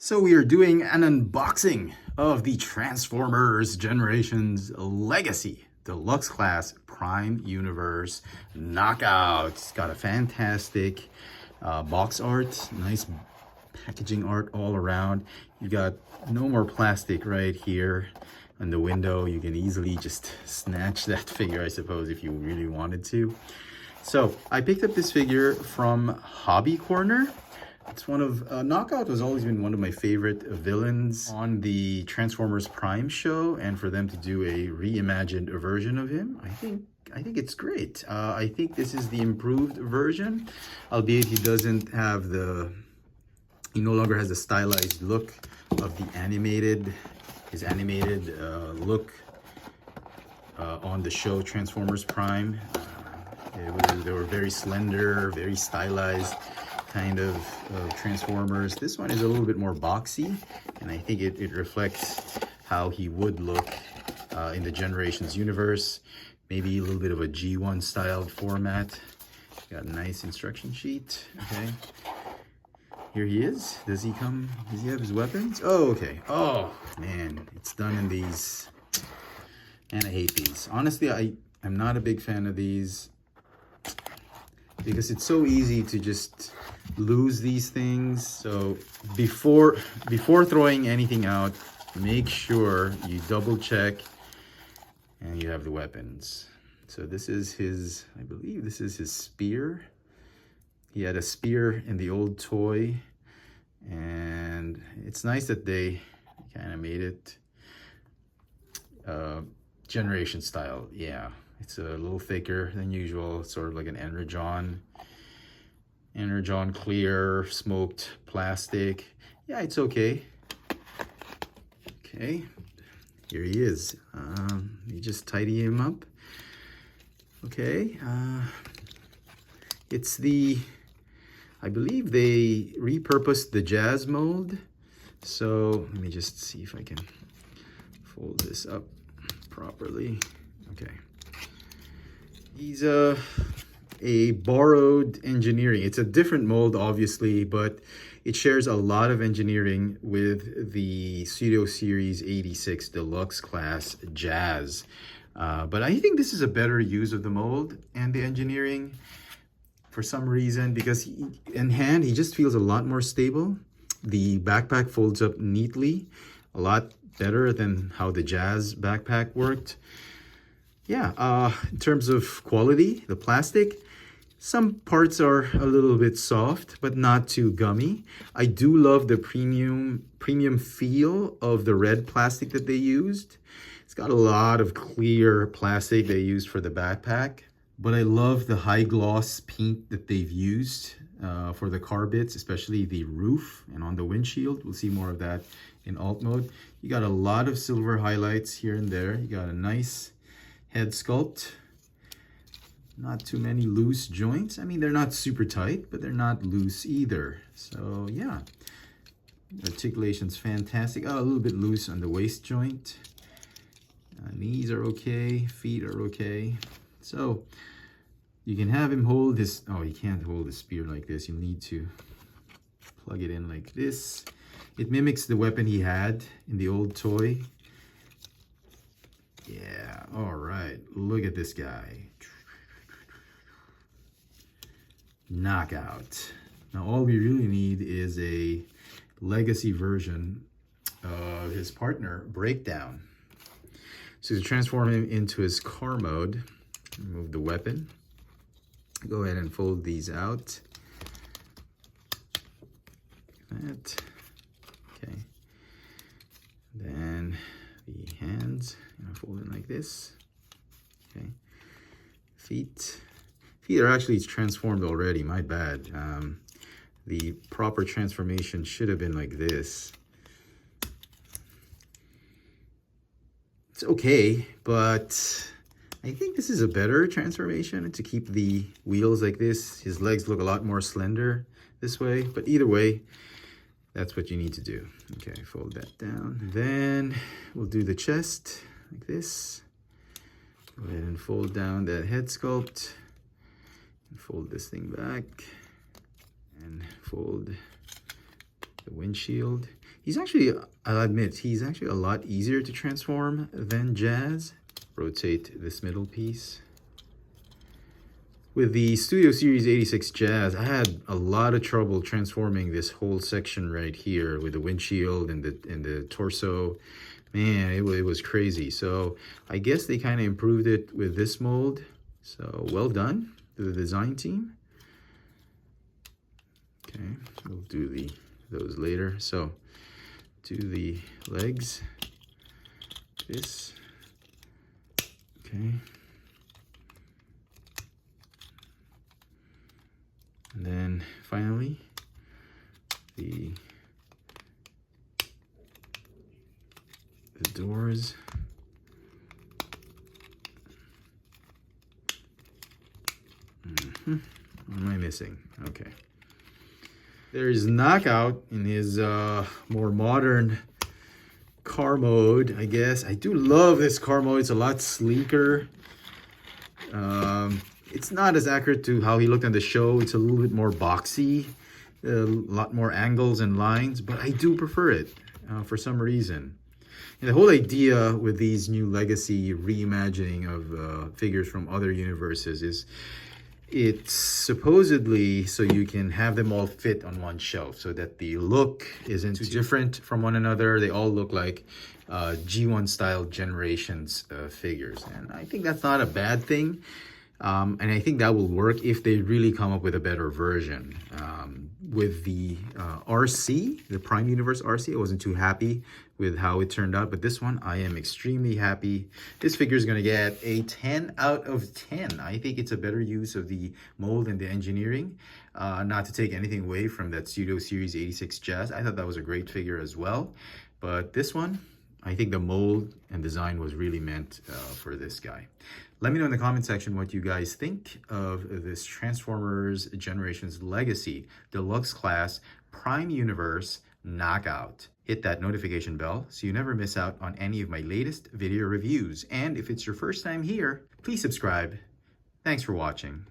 So we are doing an unboxing of the Transformers Generations Legacy Deluxe Class Prime Universe Knockout. It's got a fantastic box art, nice packaging art all around. You got no more plastic right here on the window. You can easily just snatch that figure, I suppose, if you really wanted to. So I picked up this figure from Hobby Corner. It's one of, Knockout has always been one of my favorite villains on the Transformers Prime show, and for them to do a reimagined version of him, I think it's great. I think this is the improved version, albeit he doesn't have he no longer has the stylized look of his animated look on the show Transformers Prime. They were very slender, very stylized kind of Transformers. This one is a little bit more boxy, and I think it reflects how he would look in the Generations universe. Maybe a little bit of a G1 styled format. Got a nice instruction sheet. Okay, here he is. Does he have his weapons? Oh, okay. Oh man, it's done in these, and I hate these. Honestly, I'm not a big fan of these, because it's so easy to just lose these things. So before throwing anything out, make sure you double check and you have the weapons. So this is his, I believe this is his spear. He had a spear in the old toy, and it's nice that they kind of made it Generation style. Yeah, it's a little thicker than usual, sort of like an Energon clear smoked plastic. Yeah, it's okay. Okay, here he is. You just tidy him up. Okay, it's I believe they repurposed the jazz mold. So let me just see if I can fold this up properly. Okay. He's a borrowed engineering. It's a different mold, obviously, but it shares a lot of engineering with the Studio Series 86 Deluxe Class Jazz. But I think this is a better use of the mold and the engineering for some reason, because in hand, he just feels a lot more stable. The backpack folds up neatly, a lot better than how the Jazz backpack worked. Yeah, in terms of quality, the plastic, some parts are a little bit soft, but not too gummy. I do love the premium feel of the red plastic that they used. It's got a lot of clear plastic they used for the backpack, but I love the high gloss paint that they've used for the car bits, especially the roof and on the windshield. We'll see more of that in alt mode. You got a lot of silver highlights here and there. You got a nice head sculpt. Not too many loose joints. I mean, they're not super tight, but they're not loose either. So yeah, articulation's fantastic. Oh, a little bit loose on the waist joint. Knees are okay, feet are okay. So you can have him hold his, oh, he can't hold the spear like this. You need to plug it in like this. It mimics the weapon he had in the old toy. Yeah, all right, look at this guy. Knockout. Now all we really need is a legacy version of his partner, Breakdown. So to transform him into his car mode, remove the weapon. Go ahead and fold these out. That. Okay. Then the hands, fold it like this. Okay. Feet. Feet are actually transformed already, my bad. The proper transformation should have been like this. It's okay, but I think this is a better transformation, to keep the wheels like this. His legs look a lot more slender this way, but either way, that's what you need to do. Okay, fold that down. Then we'll do the chest like this. Go ahead and fold down that head sculpt. And fold this thing back. And fold the windshield. He's actually, I'll admit, he's actually a lot easier to transform than Jazz. Rotate this middle piece. With the Studio Series 86 Jazz, I had a lot of trouble transforming this whole section right here with the windshield and the torso. Man, it was crazy. So I guess they kind of improved it with this mold. So well done to the design team. Okay, so we'll do those later. So do the legs, this, okay. And then finally, the doors. What am I missing? Okay. There's Knockout in his more modern car mode, I guess. I do love this car mode. It's a lot sleeker. It's not as accurate to how he looked on the show. It's a little bit more boxy, a lot more angles and lines, but I do prefer it for some reason. And the whole idea with these new Legacy reimagining of figures from other universes is it's supposedly so you can have them all fit on one shelf so that the look isn't too different from one another. They all look like G1 style Generations figures. And I think that's not a bad thing. And I think that will work if they really come up with a better version. With the RC, the Prime Universe RC, I wasn't too happy with how it turned out, but this one I am extremely happy. This figure is going to get a 10 out of 10. I think it's a better use of the mold and the engineering. Not to take anything away from that Studio Series 86 Jazz. I thought that was a great figure as well. But this one, I think the mold and design was really meant for this guy. Let me know in the comment section what you guys think of this Transformers Generations Legacy Deluxe Class Prime Universe Knockout. Hit that notification bell so you never miss out on any of my latest video reviews. And if it's your first time here, please subscribe. Thanks for watching.